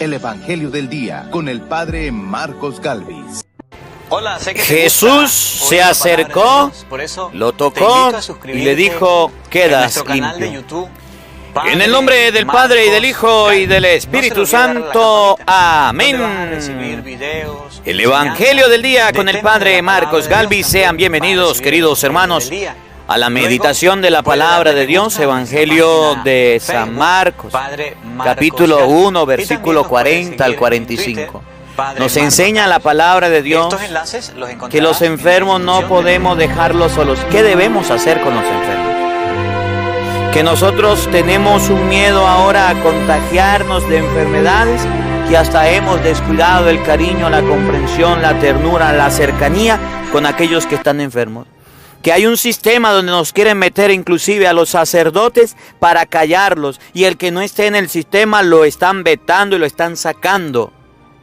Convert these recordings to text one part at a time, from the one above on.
el Evangelio del Día con el Padre Marcos Galvis. Hola, sé que Jesús se acercó, lo tocó y le dijo: quedas limpio. En el nombre del Padre y del Hijo y del Espíritu Santo. Amén. El Evangelio del Día con el Padre Marcos Galvis. Sean bienvenidos, queridos hermanos, a la meditación de la Palabra de Dios. Evangelio de San Marcos, capítulo 1, versículo 40 al 45. Nos enseña la Palabra de Dios que los enfermos no podemos dejarlos solos. ¿Qué debemos hacer con los enfermos? Que nosotros tenemos un miedo ahora a contagiarnos de enfermedades, que hasta hemos descuidado el cariño, la comprensión, la ternura, la cercanía con aquellos que están enfermos. Que hay un sistema donde nos quieren meter inclusive a los sacerdotes para callarlos, y el que no esté en el sistema lo están vetando y lo están sacando.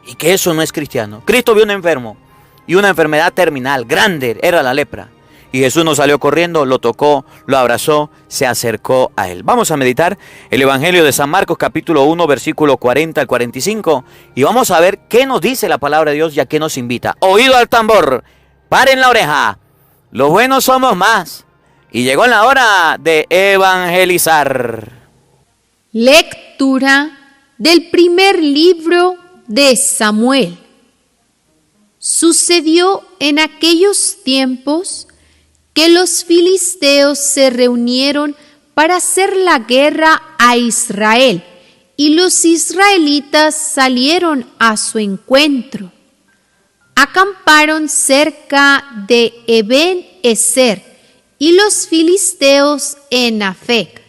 Y que eso no es cristiano. Cristo vio un enfermo y una enfermedad terminal, grande, era la lepra. Y Jesús no salió corriendo, lo tocó, lo abrazó, se acercó a él. Vamos a meditar el Evangelio de San Marcos, capítulo 1, versículo 40 al 45. Y vamos a ver qué nos dice la palabra de Dios y a qué nos invita. Oído al tambor, paren la oreja. Los buenos somos más. Y llegó la hora de evangelizar. Lectura del primer libro de Samuel. Sucedió en aquellos tiempos que los filisteos se reunieron para hacer la guerra a Israel, y los israelitas salieron a su encuentro. Acamparon cerca de Eben-ezer y los filisteos en Afec.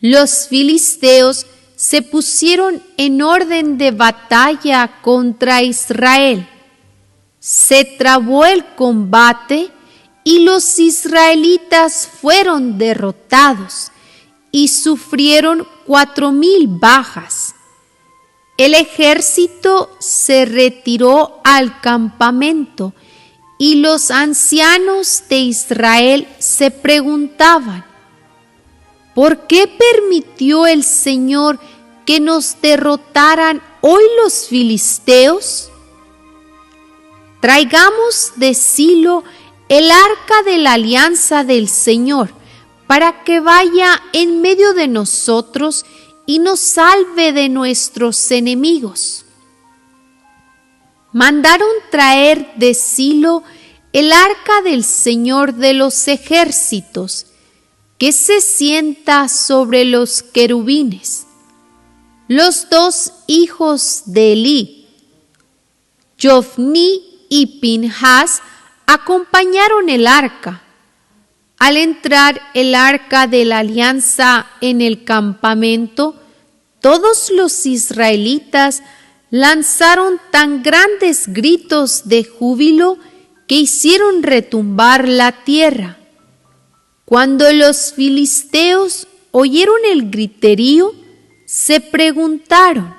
Los filisteos se pusieron en orden de batalla contra Israel. Se trabó el combate y los israelitas fueron derrotados y sufrieron 4,000 bajas. El ejército se retiró al campamento y los ancianos de Israel se preguntaban: ¿por qué permitió el Señor que nos derrotaran hoy los filisteos? Traigamos de Silo el arca de la alianza del Señor, para que vaya en medio de nosotros y nos salve de nuestros enemigos. Mandaron traer de Silo el arca del Señor de los ejércitos, que se sienta sobre los querubines. Los 2 hijos de Elí, Jofni y Pinjas, acompañaron el arca. Al entrar el arca de la alianza en el campamento, todos los israelitas lanzaron tan grandes gritos de júbilo que hicieron retumbar la tierra. Cuando los filisteos oyeron el griterío, se preguntaron: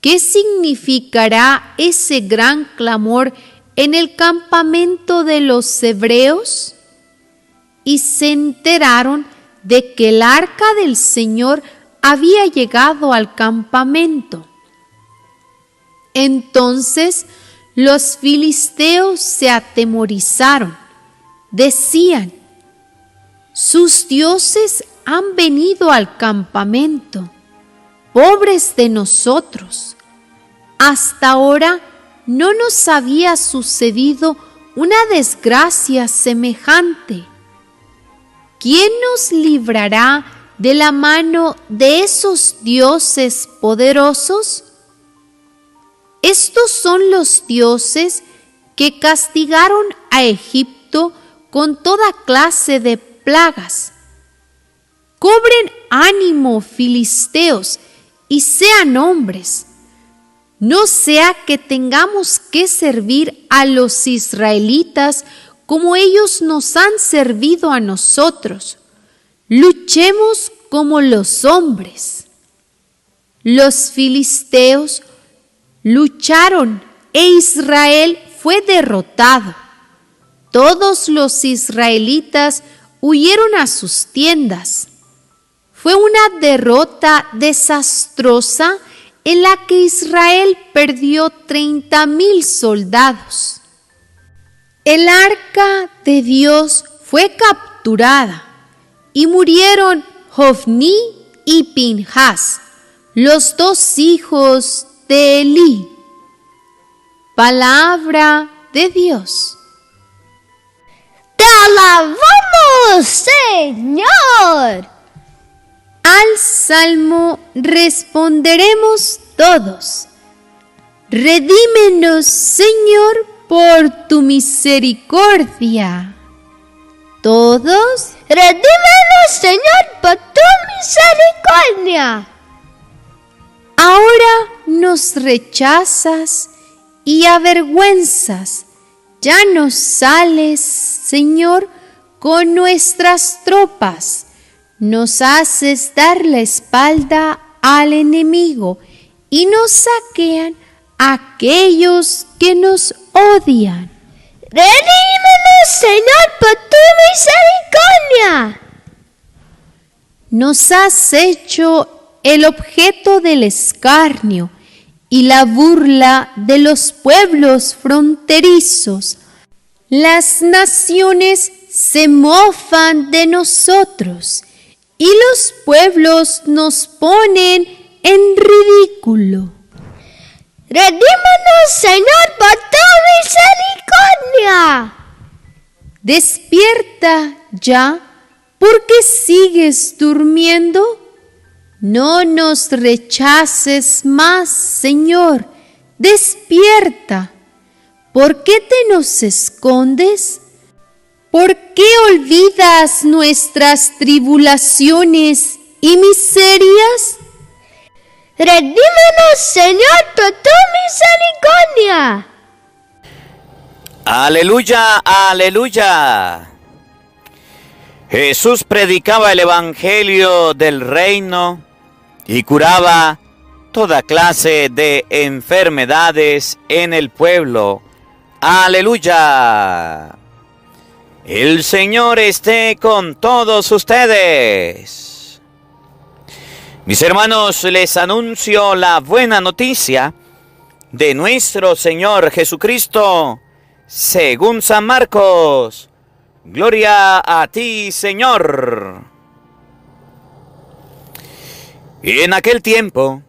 ¿qué significará ese gran clamor en el campamento de los hebreos? Y se enteraron de que el arca del Señor había llegado al campamento. Entonces los filisteos se atemorizaron. Decían: sus dioses han venido al campamento. Pobres de nosotros. Hasta ahora no nos había sucedido una desgracia semejante. ¿Quién nos librará de la mano de esos dioses poderosos? Estos son los dioses que castigaron a Egipto con toda clase de plagas. Cobren ánimo, filisteos, y sean hombres. No sea que tengamos que servir a los israelitas como ellos nos han servido a nosotros. Luchemos como los hombres. Los filisteos lucharon e Israel fue derrotado. Todos los israelitas huyeron a sus tiendas. Fue una derrota desastrosa en la que Israel perdió 30,000 soldados. El arca de Dios fue capturada y murieron Hofni y Pinhas, los 2 hijos de Elí. Palabra de Dios. ¡Te alabamos, Señor! Al salmo responderemos todos: redímenos, Señor, por tu misericordia. Todos: redímenos, Señor, por tu misericordia. Ahora nos rechazas y avergüenzas, ya nos sales, Señor, con nuestras tropas. Nos haces dar la espalda al enemigo y nos saquean aquellos que nos odian. Redímenos, Señor, por tu misericordia. Nos has hecho el objeto del escarnio y la burla de los pueblos fronterizos. Las naciones se mofan de nosotros y los pueblos nos ponen en ridículo. Redímenos, Señor, por tu misericordia. Despierta ya, ¿por qué sigues durmiendo? No nos rechaces más, Señor, despierta. ¿Por qué te nos escondes? ¿Por qué olvidas nuestras tribulaciones y miserias? Redímenos, Señor, por tu misericordia. Aleluya, aleluya. Jesús predicaba el evangelio del reino y curaba toda clase de enfermedades en el pueblo. Aleluya. El Señor esté con todos ustedes. Mis hermanos, les anuncio la buena noticia de nuestro Señor Jesucristo, según San Marcos. Gloria a ti, Señor. Y en aquel tiempo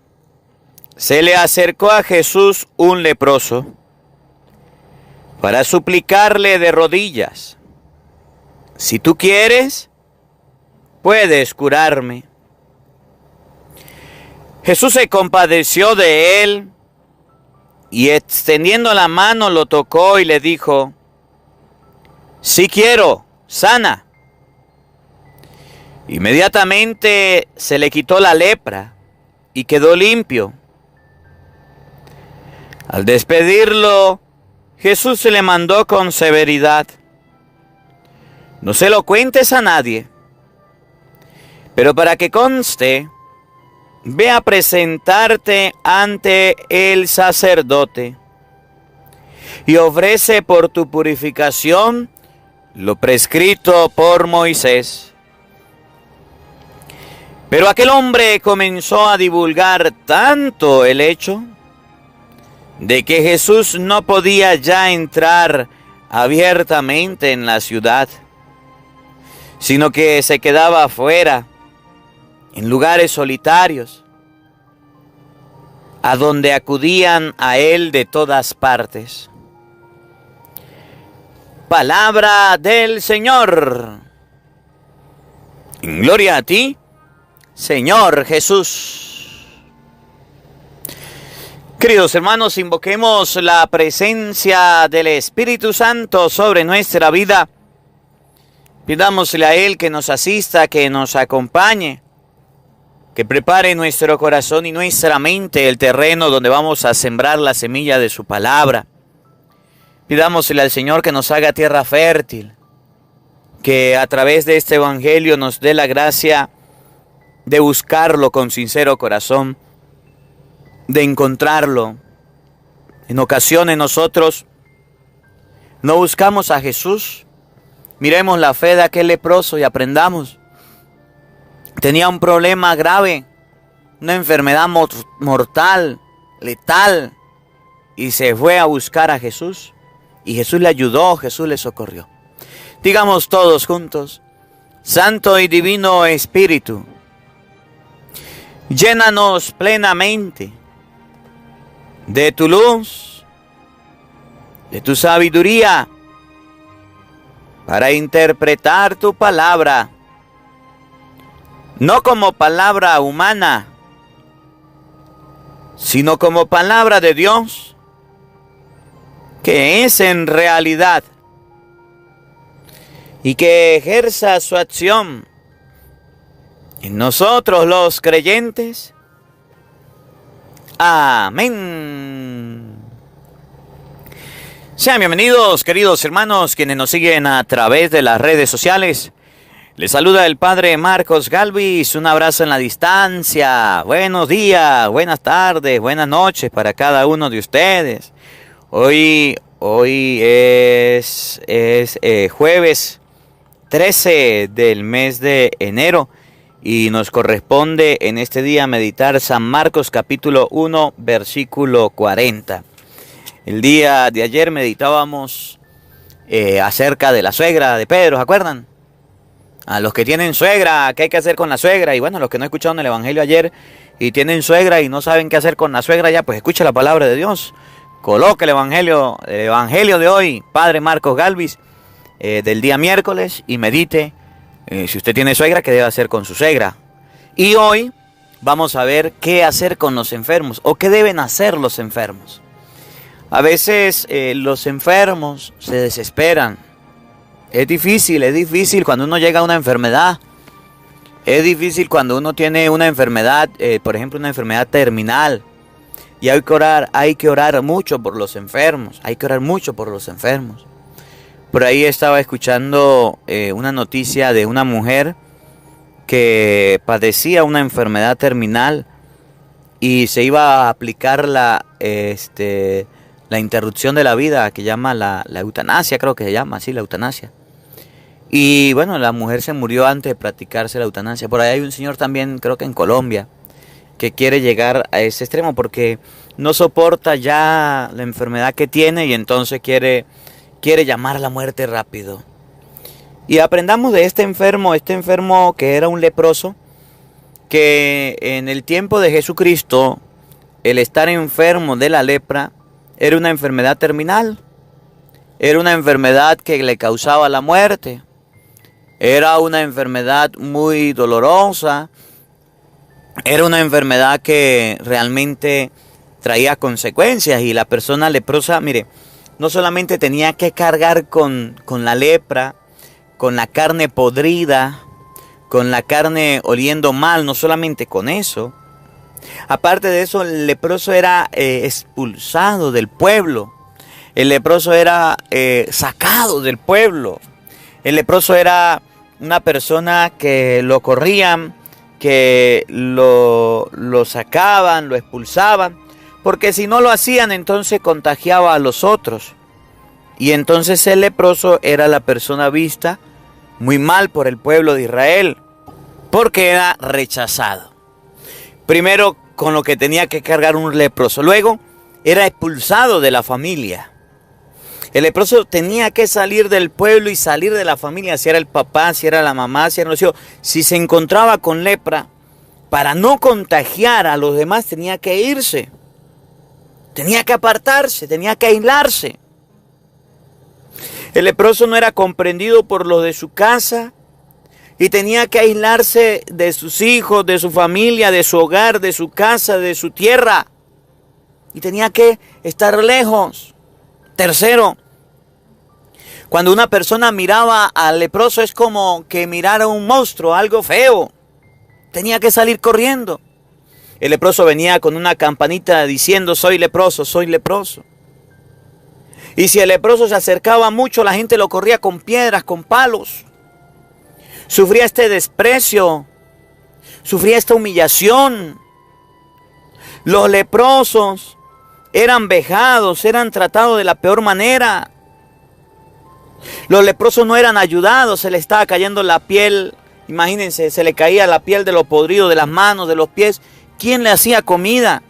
se le acercó a Jesús un leproso para suplicarle de rodillas: si tú quieres, puedes curarme. Jesús se compadeció de él y extendiendo la mano lo tocó y le dijo: sí quiero, sana. Inmediatamente se le quitó la lepra y quedó limpio. Al despedirlo, Jesús se le mandó con severidad: no se lo cuentes a nadie, pero para que conste, ve a presentarte ante el sacerdote y ofrece por tu purificación lo prescrito por Moisés. Pero aquel hombre comenzó a divulgar tanto el hecho de que Jesús no podía ya entrar abiertamente en la ciudad, sino que se quedaba afuera, en lugares solitarios, a donde acudían a él de todas partes. Palabra del Señor. Gloria a ti, Señor Jesús. Queridos hermanos, invoquemos la presencia del Espíritu Santo sobre nuestra vida. Pidámosle a Él que nos asista, que nos acompañe, que prepare nuestro corazón y nuestra mente el terreno donde vamos a sembrar la semilla de su palabra. Pidámosle al Señor que nos haga tierra fértil, que a través de este evangelio nos dé la gracia de buscarlo con sincero corazón, de encontrarlo. En ocasiones nosotros no buscamos a Jesús. Miremos la fe de aquel leproso y aprendamos. Tenía un problema grave una enfermedad mortal, letal, y se fue a buscar a Jesús. Y Jesús le ayudó, Jesús le socorrió. Digamos todos juntos: Santo y Divino Espíritu, llénanos plenamente de tu luz, de tu sabiduría, para interpretar tu palabra, no como palabra humana, sino como palabra de Dios, que es en realidad, y que ejerza su acción en nosotros los creyentes. Amén. Sean bienvenidos, queridos hermanos, quienes nos siguen a través de las redes sociales. Les saluda el Padre Marcos Galvis. Un abrazo en la distancia. Buenos días, buenas tardes, buenas noches para cada uno de ustedes. Hoy es jueves 13 del mes de enero y nos corresponde en este día meditar San Marcos capítulo 1 versículo 40. El día de ayer meditábamos acerca de la suegra de Pedro, ¿se acuerdan? A los que tienen suegra, ¿qué hay que hacer con la suegra? Y bueno, los que no escucharon el evangelio ayer y tienen suegra y no saben qué hacer con la suegra, ya pues escucha la palabra de Dios. Coloque el evangelio de hoy, Padre Marcos Galvis, del día miércoles, y medite si usted tiene suegra, qué debe hacer con su suegra. Y hoy vamos a ver qué hacer con los enfermos o qué deben hacer los enfermos. A veces los enfermos se desesperan. Es difícil cuando uno llega a una enfermedad. Es difícil cuando uno tiene una enfermedad, por ejemplo, una enfermedad terminal. Y hay que orar mucho por los enfermos. Hay que orar mucho por los enfermos. Por ahí estaba escuchando una noticia de una mujer que padecía una enfermedad terminal y se iba a aplicar la interrupción de la vida, que llama la eutanasia, creo que se llama así, la eutanasia. Y bueno, la mujer se murió antes de practicarse la eutanasia. Por ahí hay un señor también, creo que en Colombia, que quiere llegar a ese extremo porque no soporta ya la enfermedad que tiene y entonces quiere llamar a la muerte rápido. Y aprendamos de este enfermo que era un leproso, que en el tiempo de Jesucristo, el estar enfermo de la lepra era una enfermedad terminal, era una enfermedad que le causaba la muerte, era una enfermedad muy dolorosa, era una enfermedad que realmente traía consecuencias. Y la persona leprosa, mire, no solamente tenía que cargar con la lepra, con la carne podrida, con la carne oliendo mal, no solamente con eso. Aparte de eso, el leproso era expulsado del pueblo. El leproso era sacado del pueblo. El leproso era una persona que lo corrían, que lo sacaban, lo expulsaban, porque si no lo hacían, entonces contagiaba a los otros. Y entonces el leproso era la persona vista muy mal por el pueblo de Israel, porque era rechazado. Primero con lo que tenía que cargar un leproso, luego era expulsado de la familia. El leproso tenía que salir del pueblo y salir de la familia, si era el papá, si era la mamá, si eran los hijos. Si se encontraba con lepra, para no contagiar a los demás tenía que irse. Tenía que apartarse, tenía que aislarse. El leproso no era comprendido por los de su casa y tenía que aislarse de sus hijos, de su familia, de su hogar, de su casa, de su tierra. Y tenía que estar lejos. Tercero, cuando una persona miraba al leproso es como que mirara a un monstruo, algo feo. Tenía que salir corriendo. El leproso venía con una campanita diciendo: soy leproso, soy leproso. Y si el leproso se acercaba mucho, la gente lo corría con piedras, con palos. Sufría este desprecio, sufría esta humillación. Los leprosos eran vejados, eran tratados de la peor manera. Los leprosos no eran ayudados, se les estaba cayendo la piel. Imagínense, se le caía la piel de lo podrido de las manos, de los pies. quién le hacía comida,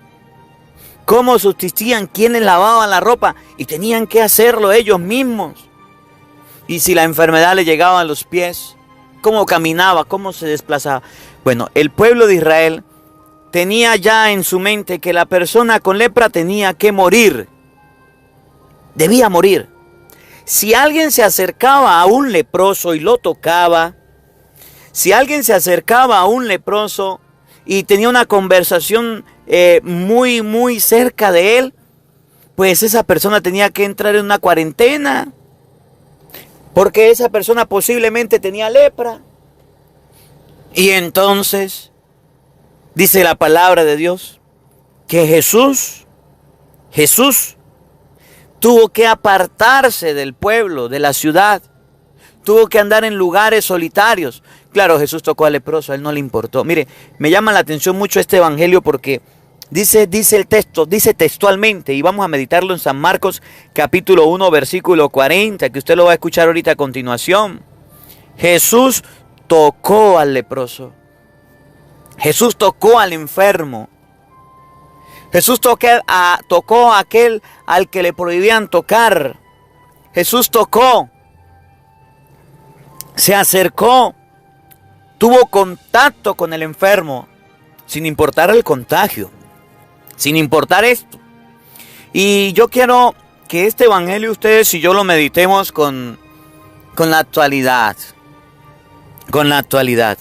cómo subsistían, quién les lavaba la ropa, y tenían que hacerlo ellos mismos. Y si la enfermedad le llegaba a los pies, cómo caminaba, cómo se desplazaba. Bueno, el pueblo de Israel tenía ya en su mente que la persona con lepra tenía que morir. Debía morir. Si alguien se acercaba a un leproso y lo tocaba, si alguien se acercaba a un leproso y tenía una conversación muy cerca de él, pues esa persona tenía que entrar en una cuarentena, porque esa persona posiblemente tenía lepra. Y entonces dice la palabra de Dios que Jesús tuvo que apartarse del pueblo, de la ciudad. Tuvo que andar en lugares solitarios. Claro, Jesús tocó al leproso, a él no le importó. Mire, me llama la atención mucho este evangelio porque dice el texto, dice textualmente, y vamos a meditarlo en San Marcos capítulo 1, versículo 40, que usted lo va a escuchar ahorita a continuación. Jesús tocó al leproso. Jesús tocó al enfermo. Jesús tocó a aquel al que le prohibían tocar. Jesús tocó, se acercó, tuvo contacto con el enfermo, sin importar el contagio, sin importar esto. Y yo quiero que este evangelio ustedes y yo lo meditemos con la actualidad. Con la actualidad.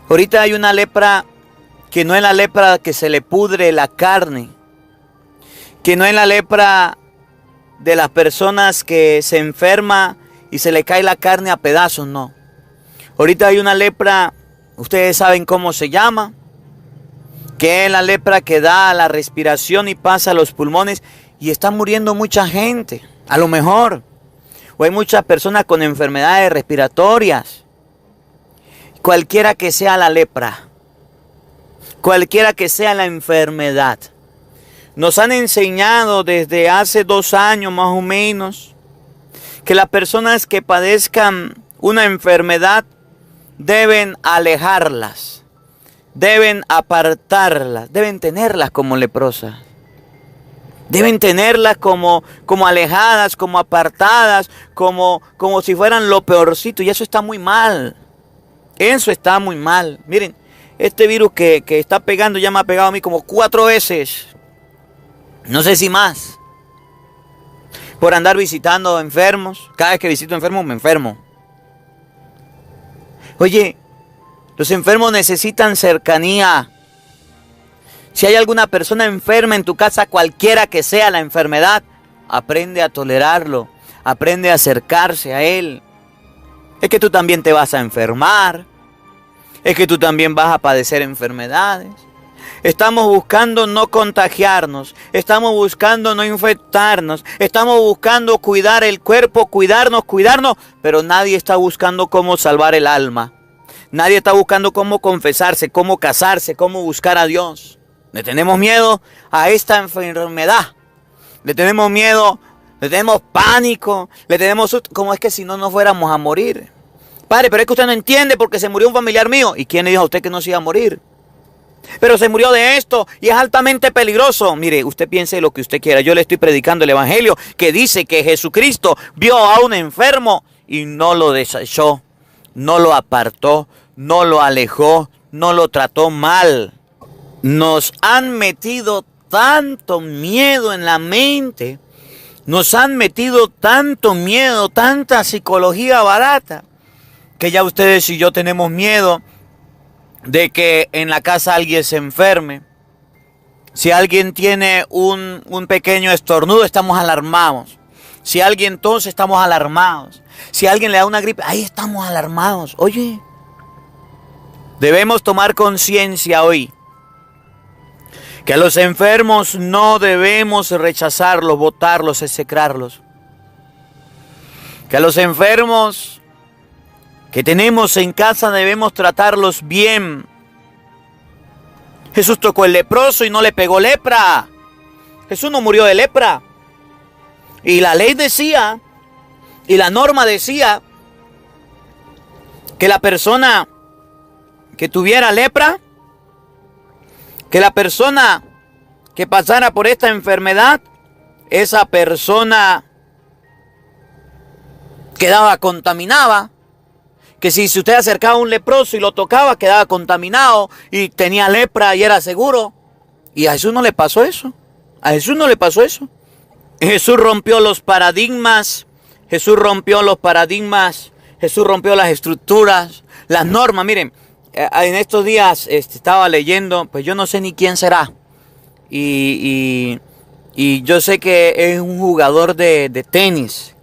Ahorita hay una lepra que no es la lepra que se le pudre la carne, que no es la lepra de las personas que se enferma y se le cae la carne a pedazos, no. Ahorita hay una lepra, ustedes saben cómo se llama, que es la lepra que da a la respiración y pasa a los pulmones y está muriendo mucha gente, a lo mejor. O hay muchas personas con enfermedades respiratorias. Cualquiera que sea la lepra, cualquiera que sea la enfermedad. Nos han enseñado desde hace 2 años más o menos que las personas que padezcan una enfermedad deben alejarlas, deben apartarlas, deben tenerlas como leprosas. Deben tenerlas como alejadas, como apartadas, como si fueran lo peorcito. Y eso está muy mal. Eso está muy mal. Miren, este virus que está pegando ya me ha pegado a mí como 4 veces. No sé si más. Por andar visitando enfermos. Cada vez que visito enfermos me enfermo. Oye, los enfermos necesitan cercanía. Si hay alguna persona enferma en tu casa, cualquiera que sea la enfermedad, aprende a tolerarlo, aprende a acercarse a él. Es que tú también te vas a enfermar, es que tú también vas a padecer enfermedades. Estamos buscando no contagiarnos, estamos buscando no infectarnos, estamos buscando cuidar el cuerpo, cuidarnos, pero nadie está buscando cómo salvar el alma. Nadie está buscando cómo confesarse, cómo casarse, cómo buscar a Dios. Le tenemos miedo a esta enfermedad. Le tenemos miedo, le tenemos pánico, le tenemos como es que si no nos fuéramos a morir. Padre, pero es que usted no entiende porque se murió un familiar mío. ¿Y quién le dijo a usted que no se iba a morir? Pero se murió de esto y es altamente peligroso. Mire, usted piense lo que usted quiera. Yo le estoy predicando el evangelio que dice que Jesucristo vio a un enfermo y no lo desechó, no lo apartó, no lo alejó, no lo trató mal. Nos han metido tanto miedo en la mente, nos han metido tanto miedo, tanta psicología barata, que ya ustedes y yo tenemos miedo de que en la casa alguien se enferme. Si alguien tiene un pequeño estornudo, estamos alarmados. Si alguien tose, estamos alarmados. Si alguien le da una gripe, ahí estamos alarmados. Oye, debemos tomar conciencia hoy que a los enfermos no debemos rechazarlos, botarlos, execrarlos. Que a los enfermos que tenemos en casa debemos tratarlos bien. Jesús tocó el leproso y no le pegó lepra. Jesús no murió de lepra. Y la ley decía, y la norma decía, que la persona que tuviera lepra que la persona que pasara por esta enfermedad, esa persona quedaba contaminada. Que si usted acercaba a un leproso y lo tocaba, quedaba contaminado y tenía lepra y era seguro. Y a Jesús no le pasó eso. A Jesús no le pasó eso. Jesús rompió los paradigmas. Jesús rompió los paradigmas. Jesús rompió las estructuras, las normas. Miren, en estos días estaba leyendo, pues yo no sé ni quién será. Y yo sé que es un jugador de tenis.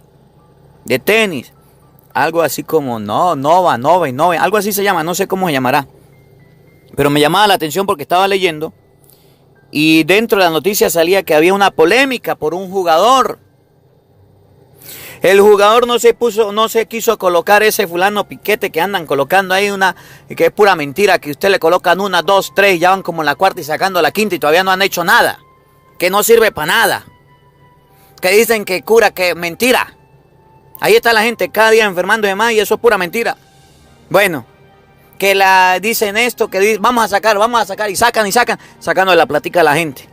De tenis. Algo así como Nova, algo así se llama, no sé cómo se llamará. Pero me llamaba la atención porque estaba leyendo y dentro de la noticia salía que había una polémica por un jugador. El jugador no se quiso colocar ese fulano piquete que andan colocando ahí, que es pura mentira, que usted le colocan 1, 2, 3, ya van como en la cuarta y sacando la quinta y todavía no han hecho nada. Que no sirve para nada. Que dicen que cura, que mentira. Ahí está la gente cada día enfermándose más y eso es pura mentira. Bueno, que dicen esto, que vamos a sacar y sacan, sacando la plática a la gente,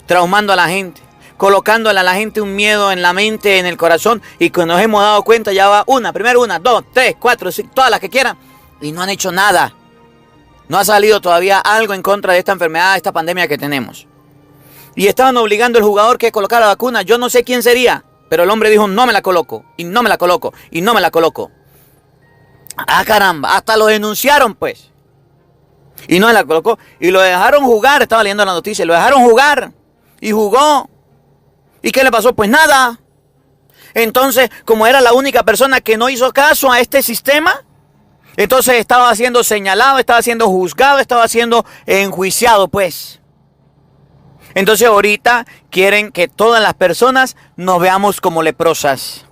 traumando a la gente, colocándole a la gente un miedo en la mente, en el corazón, y cuando nos hemos dado cuenta ya va primero 1, 2, 3, 4, 5, todas las que quieran, y no han hecho nada. No ha salido todavía algo en contra de esta enfermedad, de esta pandemia que tenemos. Y estaban obligando al jugador que colocara la vacuna. Yo no sé quién sería, pero el hombre dijo, no me la coloco, y no me la coloco, y no me la coloco. Ah, caramba, hasta lo denunciaron, pues. Y no me la colocó, y lo dejaron jugar, estaba leyendo la noticia, lo dejaron jugar, y jugó. ¿Y qué le pasó? Pues nada. Entonces, como era la única persona que no hizo caso a este sistema, entonces estaba siendo señalado, estaba siendo juzgado, estaba siendo enjuiciado, pues. Entonces ahorita quieren que todas las personas nos veamos como leprosas.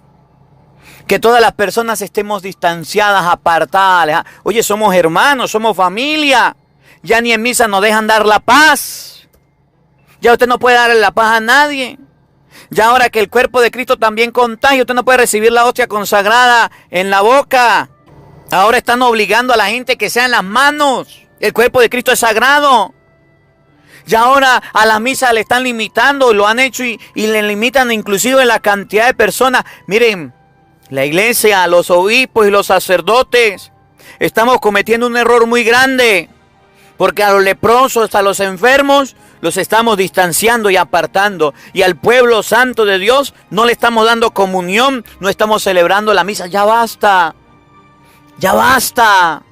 Que todas las personas estemos distanciadas, apartadas. Oye, somos hermanos, somos familia. Ya ni en misa nos dejan dar la paz. Ya usted no puede darle la paz a nadie. Ya ahora que el cuerpo de Cristo también contagia, usted no puede recibir la hostia consagrada en la boca. Ahora están obligando a la gente que sea en las manos. El cuerpo de Cristo es sagrado. Ya ahora a la misa le están limitando, lo han hecho y le limitan inclusive la cantidad de personas. Miren, la iglesia, los obispos y los sacerdotes, estamos cometiendo un error muy grande. Porque a los leprosos, a los enfermos, los estamos distanciando y apartando. Y al pueblo santo de Dios no le estamos dando comunión, no estamos celebrando la misa. Ya basta, ya basta,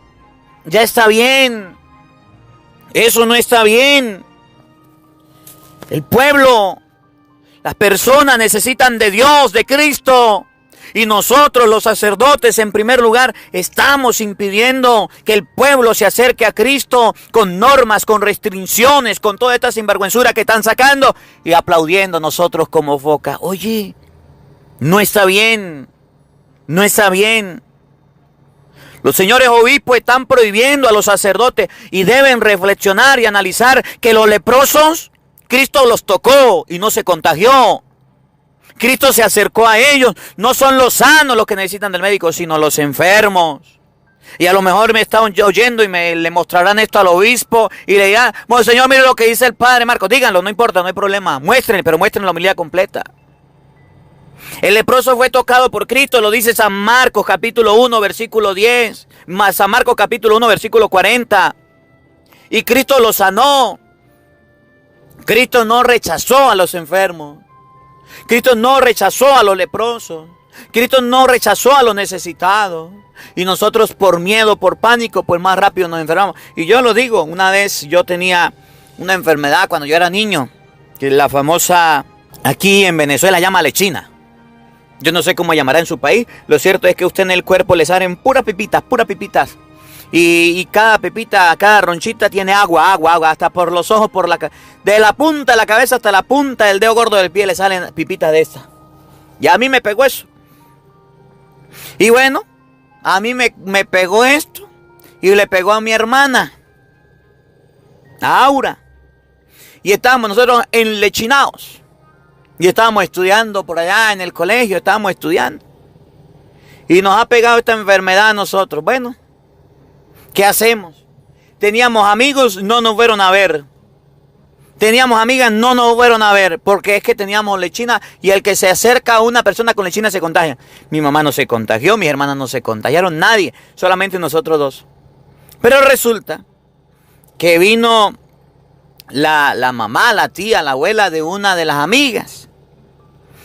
ya está bien. Eso no está bien. El pueblo, las personas necesitan de Dios, de Cristo. Y nosotros, los sacerdotes, en primer lugar, estamos impidiendo que el pueblo se acerque a Cristo con normas, con restricciones, con toda esta sinvergüenzura que están sacando y aplaudiendo nosotros como foca. Oye, no está bien, no está bien. Los señores obispos están prohibiendo a los sacerdotes y deben reflexionar y analizar que los leprosos, Cristo los tocó y no se contagió. Cristo se acercó a ellos. No son los sanos los que necesitan del médico, sino los enfermos. Y a lo mejor me están oyendo y le mostrarán esto al obispo y le dirán, bueno, señor, mire lo que dice el padre Marcos. Díganlo, no importa, no hay problema. Muéstrenle, pero muéstrenle la homilía completa. El leproso fue tocado por Cristo, lo dice San Marcos capítulo 1, versículo 10. San Marcos capítulo 1, versículo 40. Y Cristo lo sanó. Cristo no rechazó a los enfermos. Cristo no rechazó a los leprosos. Cristo no rechazó a los necesitados. Y nosotros por miedo, por pánico, pues más rápido nos enfermamos. Y yo lo digo, una vez yo tenía una enfermedad cuando yo era niño, que la famosa, aquí en Venezuela llama lechina. Yo no sé cómo llamará en su país. Lo cierto es que usted en el cuerpo le salen puras pipitas. Y cada pepita, cada ronchita tiene agua, hasta por los ojos, de la punta de la cabeza hasta la punta del dedo gordo del pie le salen pipitas de estas. Y a mí me pegó eso. Y bueno, a mí me pegó esto y le pegó a mi hermana, a Aura. Y estábamos nosotros enlechinados. Y estábamos estudiando por allá en el colegio, estábamos estudiando. Y nos ha pegado esta enfermedad a nosotros. Bueno, ¿qué hacemos? Teníamos amigos, no nos fueron a ver. Teníamos amigas, no nos fueron a ver, porque es que teníamos lechina y el que se acerca a una persona con lechina se contagia. Mi mamá no se contagió, mis hermanas no se contagiaron, nadie, solamente nosotros dos. Pero resulta que vino la mamá, la tía, la abuela de una de las amigas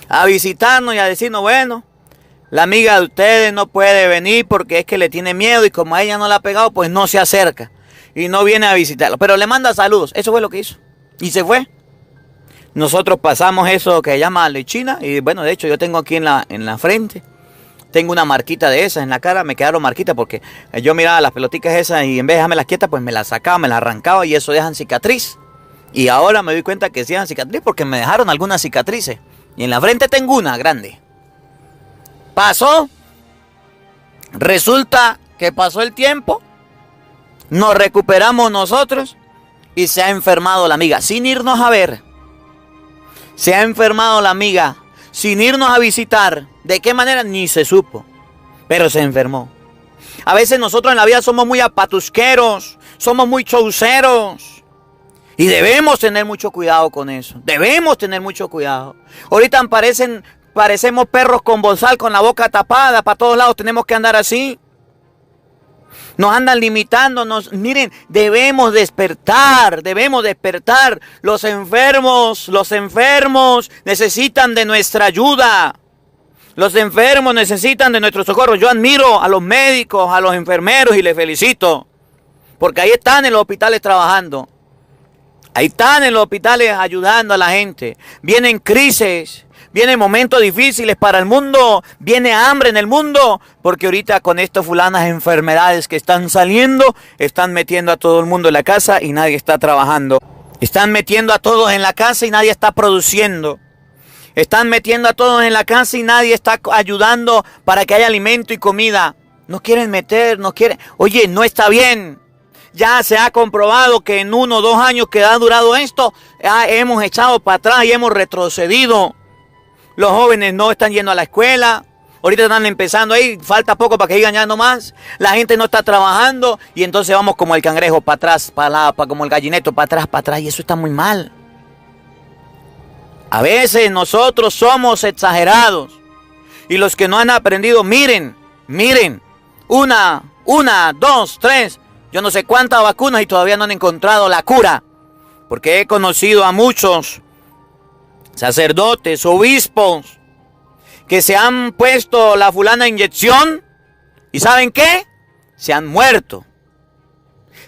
a visitarnos y a decirnos, bueno, la amiga de ustedes no puede venir porque es que le tiene miedo y como a ella no la ha pegado, pues no se acerca y no viene a visitarlo, pero le manda saludos. Eso fue lo que hizo y se fue. Nosotros pasamos eso que se llama lechina y bueno, de hecho yo tengo aquí en la frente, tengo una marquita de esas en la cara, me quedaron marquitas porque yo miraba las pelotitas esas y en vez de dejarme quietas, pues me las sacaba, me las arrancaba y eso dejan cicatriz. Y ahora me doy cuenta que sí dejan cicatriz porque me dejaron algunas cicatrices. Y en la frente tengo una grande. Pasó. Resulta que pasó el tiempo. Nos recuperamos nosotros. Y se ha enfermado la amiga. Sin irnos a ver. Se ha enfermado la amiga. Sin irnos a visitar. ¿De qué manera? Ni se supo. Pero se enfermó. A veces nosotros en la vida somos muy apatusqueros. Somos muy chauceros. Y debemos tener mucho cuidado con eso. Debemos tener mucho cuidado. Ahorita parecemos perros con bozal, con la boca tapada. Para todos lados tenemos que andar así. Nos andan limitándonos. Miren, debemos despertar. Debemos despertar. Los enfermos necesitan de nuestra ayuda. Los enfermos necesitan de nuestro socorro. Yo admiro a los médicos, a los enfermeros y les felicito. Porque ahí están en los hospitales trabajando. Ahí están en los hospitales ayudando a la gente. Vienen crisis, vienen momentos difíciles para el mundo, viene hambre en el mundo, porque ahorita con estas fulanas enfermedades que están saliendo, están metiendo a todo el mundo en la casa y nadie está trabajando. Están metiendo a todos en la casa y nadie está produciendo. Están metiendo a todos en la casa y nadie está ayudando para que haya alimento y comida. No quieren meter, no quieren. Oye, no está bien. Ya se ha comprobado que en 1 o 2 años que ha durado esto, hemos echado para atrás y hemos retrocedido. Los jóvenes no están yendo a la escuela. Ahorita están empezando ahí, falta poco para que sigan ya nomás. La gente no está trabajando y entonces vamos como el cangrejo para atrás, como el gallineto para atrás y eso está muy mal. A veces nosotros somos exagerados y los que no han aprendido, miren, 1, 2, 3... Yo no sé cuántas vacunas y todavía no han encontrado la cura. Porque he conocido a muchos sacerdotes, obispos, que se han puesto la fulana inyección. ¿Y saben qué? Se han muerto.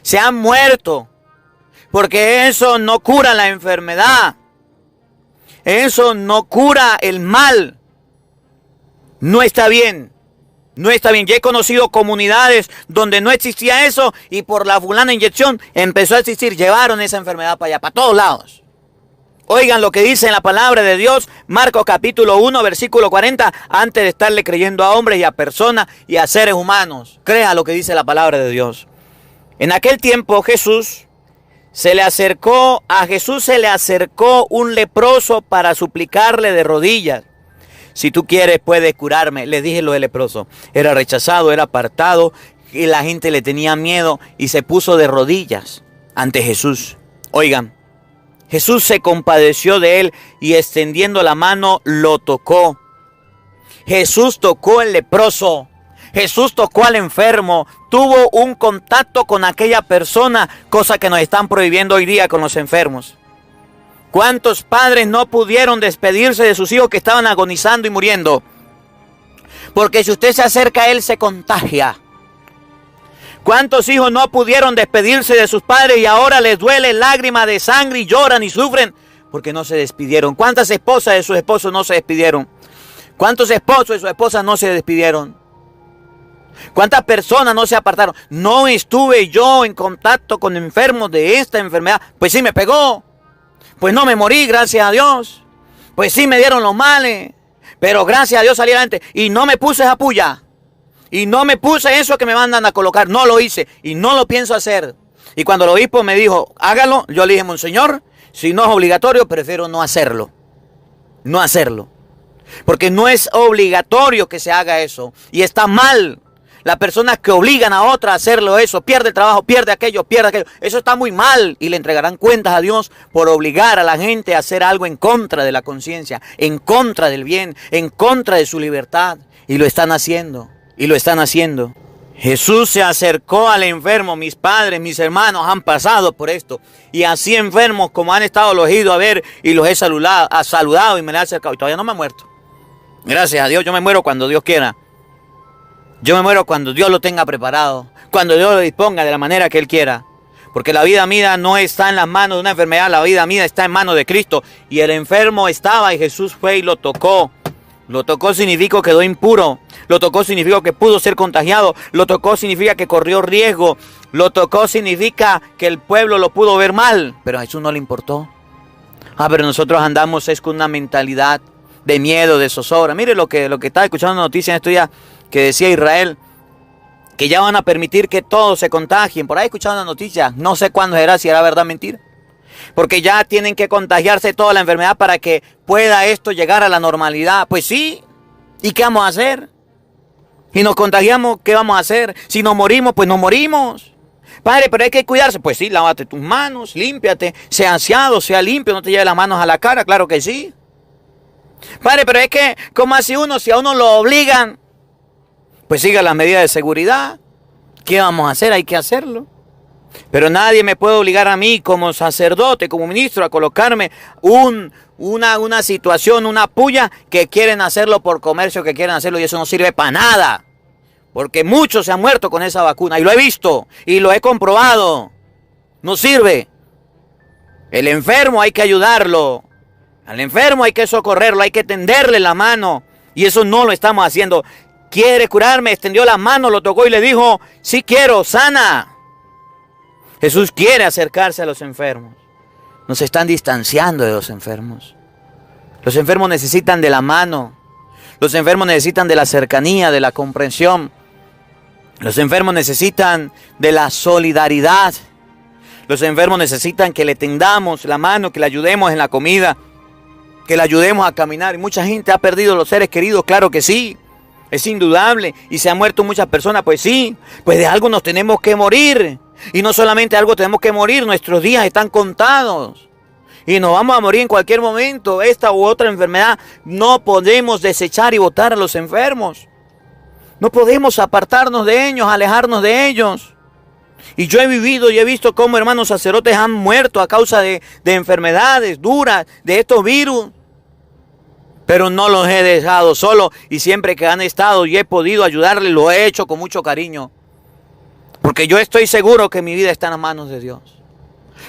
Se han muerto. Porque eso no cura la enfermedad. Eso no cura el mal. No está bien. No está bien. Ya he conocido comunidades donde no existía eso y por la fulana inyección empezó a existir. Llevaron esa enfermedad para allá, para todos lados. Oigan lo que dice en la palabra de Dios, Marcos capítulo 1, versículo 40, antes de estarle creyendo a hombres y a personas y a seres humanos. Crea lo que dice la palabra de Dios. En aquel tiempo a Jesús se le acercó un leproso para suplicarle de rodillas. Si tú quieres, puedes curarme. Le dije lo del leproso. Era rechazado, era apartado. Y la gente le tenía miedo y se puso de rodillas ante Jesús. Oigan, Jesús se compadeció de él y extendiendo la mano lo tocó. Jesús tocó al leproso. Jesús tocó al enfermo. Tuvo un contacto con aquella persona, cosa que nos están prohibiendo hoy día con los enfermos. ¿Cuántos padres no pudieron despedirse de sus hijos que estaban agonizando y muriendo? Porque si usted se acerca a él, se contagia. ¿Cuántos hijos no pudieron despedirse de sus padres y ahora les duele lágrima de sangre y lloran y sufren? Porque no se despidieron. ¿Cuántas esposas de sus esposos no se despidieron? ¿Cuántos esposos de sus esposas no se despidieron? ¿Cuántas personas no se apartaron? No estuve yo en contacto con enfermos de esta enfermedad. Pues sí me pegó. Pues no me morí, gracias a Dios. Pues sí me dieron los males. Pero gracias a Dios salí adelante. Y no me puse esa puya. Y no me puse eso que me mandan a colocar. No lo hice. Y no lo pienso hacer. Y cuando el obispo me dijo, hágalo. Yo le dije, monseñor, si no es obligatorio, prefiero no hacerlo. No hacerlo. Porque no es obligatorio que se haga eso. Y está mal. Las personas que obligan a otras a hacerlo eso, pierde el trabajo, pierde aquello. Eso está muy mal y le entregarán cuentas a Dios por obligar a la gente a hacer algo en contra de la conciencia, en contra del bien, en contra de su libertad. Y lo están haciendo, Jesús se acercó al enfermo. Mis padres, mis hermanos han pasado por esto. Y así enfermos como han estado, los he ido a ver y los he saludado y me les he acercado. Y todavía no me he muerto. Gracias a Dios, yo me muero cuando Dios quiera. Yo me muero cuando Dios lo tenga preparado, cuando Dios lo disponga de la manera que Él quiera. Porque la vida mía no está en las manos de una enfermedad, la vida mía está en manos de Cristo. Y el enfermo estaba y Jesús fue y lo tocó. Lo tocó significa que quedó impuro. Lo tocó significa que pudo ser contagiado. Lo tocó significa que corrió riesgo. Lo tocó significa que el pueblo lo pudo ver mal. Pero a Jesús no le importó. Pero nosotros andamos es con una mentalidad de miedo, de zozobra. Mire lo que estaba escuchando una noticia en estos días que decía Israel, que ya van a permitir que todos se contagien. Por ahí escuchaba una noticia, no sé cuándo será, si era verdad o mentira. Porque ya tienen que contagiarse toda la enfermedad para que pueda esto llegar a la normalidad. Pues sí, ¿y qué vamos a hacer? Si nos contagiamos, ¿qué vamos a hacer? Si nos morimos, pues nos morimos. Padre, pero hay que cuidarse. Pues sí, lávate tus manos, límpiate, sea aseado, sea limpio, no te lleves las manos a la cara, claro que sí. Padre, pero es que, ¿cómo hace uno? Si a uno lo obligan, pues siga las medidas de seguridad. ¿Qué vamos a hacer? Hay que hacerlo. Pero nadie me puede obligar a mí como sacerdote, como ministro, a colocarme una situación, una puya que quieren hacerlo por comercio, que quieren hacerlo y eso no sirve para nada. Porque muchos se han muerto con esa vacuna y lo he visto y lo he comprobado. No sirve. El enfermo hay que ayudarlo. Al enfermo hay que socorrerlo, hay que tenderle la mano. Y eso no lo estamos haciendo. ¿Quiere curarme? Extendió la mano, lo tocó y le dijo, sí quiero, sana. Jesús quiere acercarse a los enfermos. Nos están distanciando de los enfermos. Los enfermos necesitan de la mano. Los enfermos necesitan de la cercanía, de la comprensión. Los enfermos necesitan de la solidaridad. Los enfermos necesitan que le tendamos la mano, que le ayudemos en la comida, que le ayudemos a caminar. Y mucha gente ha perdido los seres queridos, claro que sí. Es indudable. Y se han muerto muchas personas, pues sí. Pues de algo nos tenemos que morir. Y no solamente algo tenemos que morir, nuestros días están contados. Y nos vamos a morir en cualquier momento. Esta u otra enfermedad. No podemos desechar y botar a los enfermos. No podemos apartarnos de ellos, alejarnos de ellos. Y yo he vivido y he visto cómo hermanos sacerdotes han muerto a causa de enfermedades duras, de estos virus. Pero no los he dejado solos y siempre que han estado y he podido ayudarles, lo he hecho con mucho cariño. Porque yo estoy seguro que mi vida está en las manos de Dios.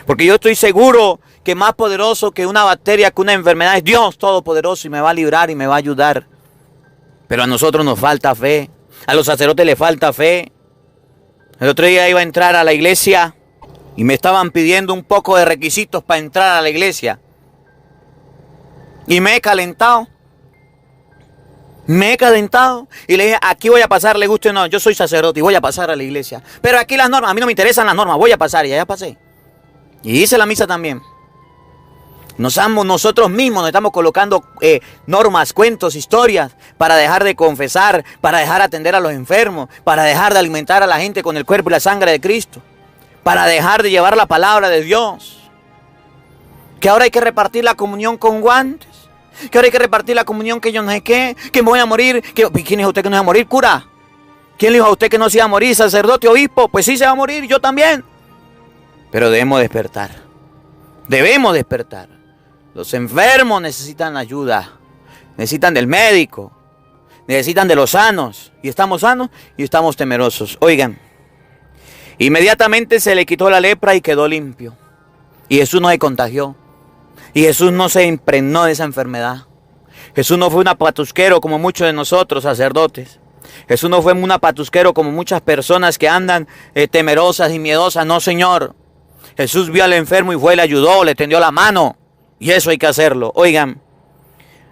Porque yo estoy seguro que más poderoso que una bacteria, que una enfermedad, es Dios Todopoderoso y me va a librar y me va a ayudar. Pero a nosotros nos falta fe. A los sacerdotes les falta fe. El otro día iba a entrar a la iglesia y me estaban pidiendo un poco de requisitos para entrar a la iglesia. Y me he calentado. Y le dije, aquí voy a pasar, le guste o no, yo soy sacerdote y voy a pasar a la iglesia. Pero aquí las normas, a mí no me interesan las normas, voy a pasar y allá pasé. Y hice la misa también. Nosotros mismos nos estamos colocando normas, cuentos, historias para dejar de confesar, para dejar de atender a los enfermos, para dejar de alimentar a la gente con el cuerpo y la sangre de Cristo, para dejar de llevar la palabra de Dios. Que ahora hay que repartir la comunión con guantes. Que ahora hay que repartir la comunión que yo no sé qué, que me voy a morir. ¿Quién dijo usted que no se va a morir, cura? ¿Quién le dijo a usted que no se iba a morir, sacerdote, obispo? Pues sí se va a morir, yo también. Pero debemos despertar. Debemos despertar. Los enfermos necesitan ayuda. Necesitan del médico. Necesitan de los sanos. Y estamos sanos y estamos temerosos. Oigan, inmediatamente se le quitó la lepra y quedó limpio. Y Jesús no se contagió. Y Jesús no se impregnó de esa enfermedad. Jesús no fue un patusquero como muchos de nosotros, sacerdotes. Jesús no fue un patusquero como muchas personas que andan temerosas y miedosas. No, Señor. Jesús vio al enfermo y fue, le ayudó, le tendió la mano. Y eso hay que hacerlo. Oigan,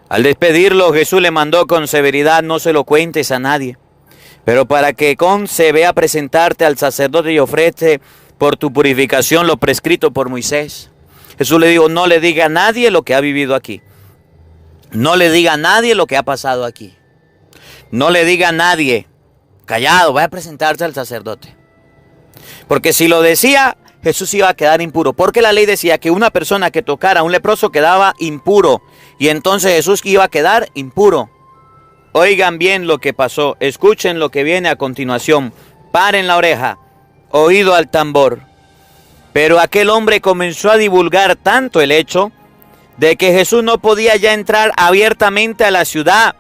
al despedirlo, Jesús le mandó con severidad, no se lo cuentes a nadie. Pero para que se vea presentarte al sacerdote y ofrece por tu purificación lo prescrito por Moisés. Jesús le dijo, no le diga a nadie lo que ha vivido aquí. No le diga a nadie lo que ha pasado aquí. No le diga a nadie callado, vaya a presentarse al sacerdote. Porque si lo decía, Jesús iba a quedar impuro. Porque la ley decía que una persona que tocara a un leproso quedaba impuro. Y entonces Jesús iba a quedar impuro. Oigan bien lo que pasó. Escuchen lo que viene a continuación. Paren la oreja. Oído al tambor. Pero aquel hombre comenzó a divulgar tanto el hecho de que Jesús no podía ya entrar abiertamente a la ciudad,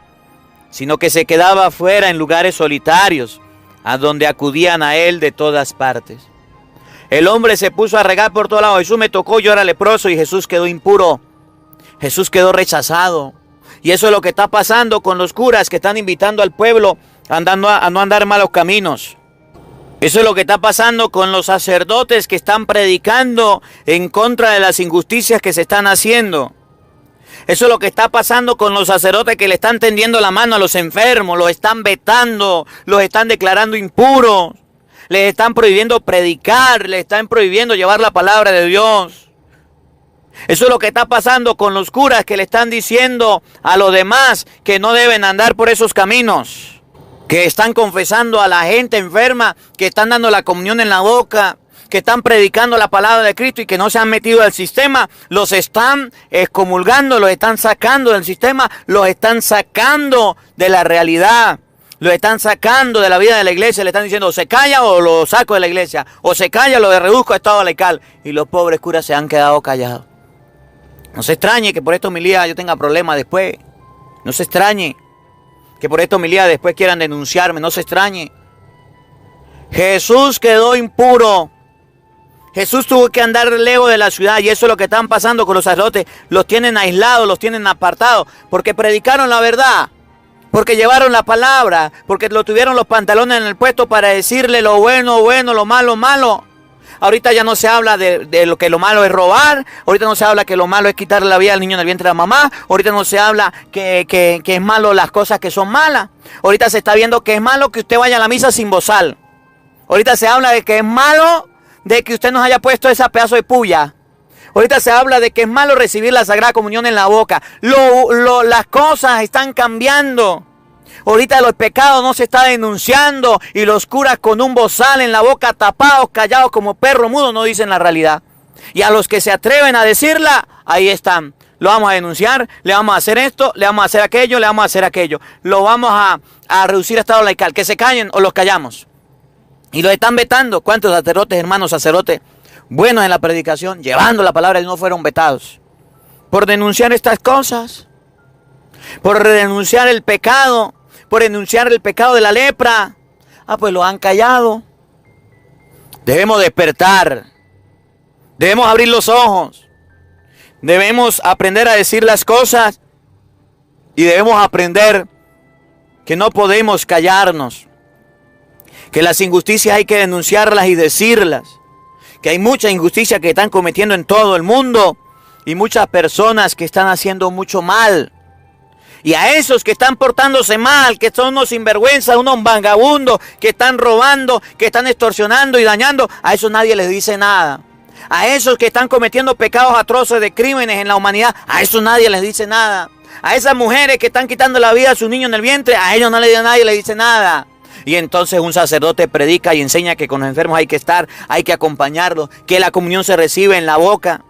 sino que se quedaba afuera en lugares solitarios, a donde acudían a él de todas partes. El hombre se puso a regar por todos lados. Jesús me tocó, yo era leproso, y Jesús quedó impuro. Jesús quedó rechazado. Y eso es lo que está pasando con los curas que están invitando al pueblo a no andar en malos caminos. Eso es lo que está pasando con los sacerdotes que están predicando en contra de las injusticias que se están haciendo. Eso es lo que está pasando con los sacerdotes que le están tendiendo la mano a los enfermos, los están vetando, los están declarando impuros, les están prohibiendo predicar, les están prohibiendo llevar la palabra de Dios. Eso es lo que está pasando con los curas que le están diciendo a los demás que no deben andar por esos caminos. Que están confesando a la gente enferma, que están dando la comunión en la boca, que están predicando la palabra de Cristo y que no se han metido al sistema, los están excomulgando, los están sacando del sistema, los están sacando de la realidad, los están sacando de la vida de la iglesia, le están diciendo o se calla o lo saco de la iglesia, o se calla o lo reduzco a estado laical, y los pobres curas se han quedado callados. No se extrañe que por esta homilía yo tenga problemas después, no se extrañe que por esta homilía después quieran denunciarme, no se extrañe. Jesús quedó impuro. Jesús tuvo que andar lejos de la ciudad, y eso es lo que están pasando con los sacerdotes. Los tienen aislados, los tienen apartados, porque predicaron la verdad, porque llevaron la palabra, porque lo tuvieron los pantalones en el puesto para decirle lo bueno, bueno, lo malo, malo. Ahorita ya no se habla de lo que lo malo es robar. Ahorita no se habla que lo malo es quitarle la vida al niño en el vientre de la mamá. Ahorita no se habla que es malo las cosas que son malas. Ahorita se está viendo que es malo que usted vaya a la misa sin bozal. Ahorita se habla de que es malo de que usted nos haya puesto ese pedazo de puya. Ahorita se habla de que es malo recibir la Sagrada Comunión en la boca. Las cosas están cambiando. Ahorita los pecados no se está denunciando y los curas con un bozal en la boca, tapados, callados como perro mudo, no dicen la realidad. Y a los que se atreven a decirla, ahí están. Lo vamos a denunciar, le vamos a hacer esto, le vamos a hacer aquello, le vamos a hacer aquello. Lo vamos a reducir a estado laical. Que se callen o los callamos. Y los están vetando. ¿Cuántos sacerdotes, hermanos sacerdotes, buenos en la predicación, llevando la palabra, y no fueron vetados? Por denunciar estas cosas. Por denunciar el pecado. Por denunciar el pecado de la lepra. Pues lo han callado. Debemos despertar. Debemos abrir los ojos. Debemos aprender a decir las cosas. Y debemos aprender que no podemos callarnos. Que las injusticias hay que denunciarlas y decirlas. Que hay mucha injusticia que están cometiendo en todo el mundo. Y muchas personas que están haciendo mucho mal. Y a esos que están portándose mal, que son unos sinvergüenzas, unos vagabundos, que están robando, que están extorsionando y dañando, a esos nadie les dice nada. A esos que están cometiendo pecados atroces de crímenes en la humanidad, a esos nadie les dice nada. A esas mujeres que están quitando la vida a su niño en el vientre, a ellos nadie les dice nada. Y entonces un sacerdote predica y enseña que con los enfermos hay que estar, hay que acompañarlos, que la comunión se recibe en la boca.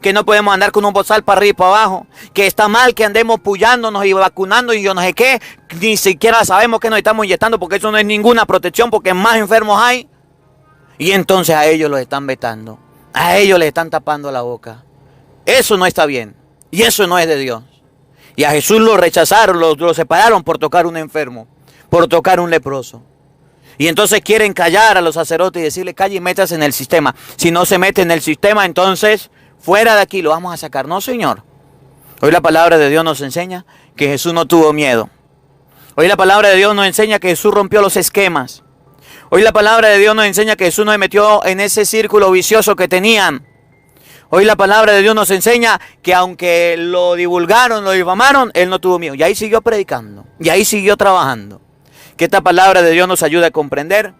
Que no podemos andar con un bozal para arriba y para abajo, que está mal que andemos puyándonos y vacunando y yo no sé qué, ni siquiera sabemos que nos estamos inyectando, porque eso no es ninguna protección, porque más enfermos hay. Y entonces a ellos los están vetando, a ellos les están tapando la boca. Eso no está bien, y eso no es de Dios. Y a Jesús lo rechazaron, lo separaron por tocar un enfermo, por tocar un leproso. Y entonces quieren callar a los sacerdotes y decirle, calle y métase en el sistema. Si no se mete en el sistema, entonces fuera de aquí, lo vamos a sacar. No, Señor. Hoy la palabra de Dios nos enseña que Jesús no tuvo miedo. Hoy la palabra de Dios nos enseña que Jesús rompió los esquemas. Hoy la palabra de Dios nos enseña que Jesús no se metió en ese círculo vicioso que tenían. Hoy la palabra de Dios nos enseña que aunque lo divulgaron, lo difamaron, Él no tuvo miedo. Y ahí siguió predicando. Y ahí siguió trabajando. Que esta palabra de Dios nos ayude a comprender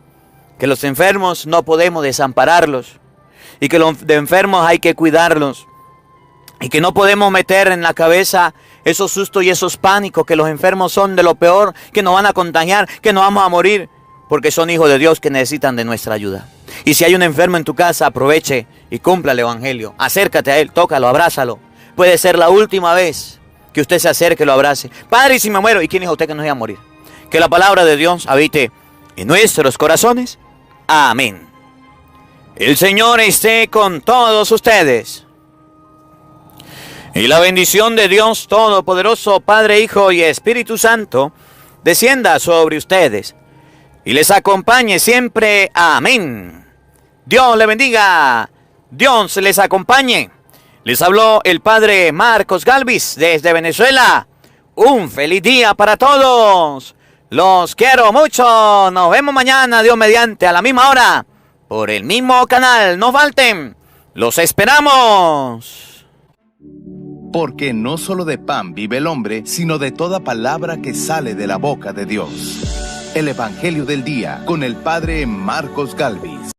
que los enfermos no podemos desampararlos. Y que los enfermos hay que cuidarlos. Y que no podemos meter en la cabeza esos sustos y esos pánicos, que los enfermos son de lo peor, que nos van a contagiar, que nos vamos a morir. porque son hijos de Dios que necesitan de nuestra ayuda. Y si hay un enfermo en tu casa, aproveche y cumpla el evangelio. Acércate a él, tócalo, abrázalo. Puede ser la última vez que usted se acerque y lo abrace. Padre, ¿y si me muero? ¿Y quién dijo usted que no se iba a morir? Que la palabra de Dios habite en nuestros corazones. Amén. El Señor esté con todos ustedes. Y la bendición de Dios Todopoderoso, Padre, Hijo y Espíritu Santo, descienda sobre ustedes y les acompañe siempre. Amén. Dios le bendiga. Dios les acompañe. Les habló el Padre Marcos Galvis desde Venezuela. Un feliz día para todos. Los quiero mucho. Nos vemos mañana, Dios mediante, a la misma hora, por el mismo canal. No falten. Los esperamos. Porque no solo de pan vive el hombre, sino de toda palabra que sale de la boca de Dios. El Evangelio del Día con el Padre Marcos Galvis.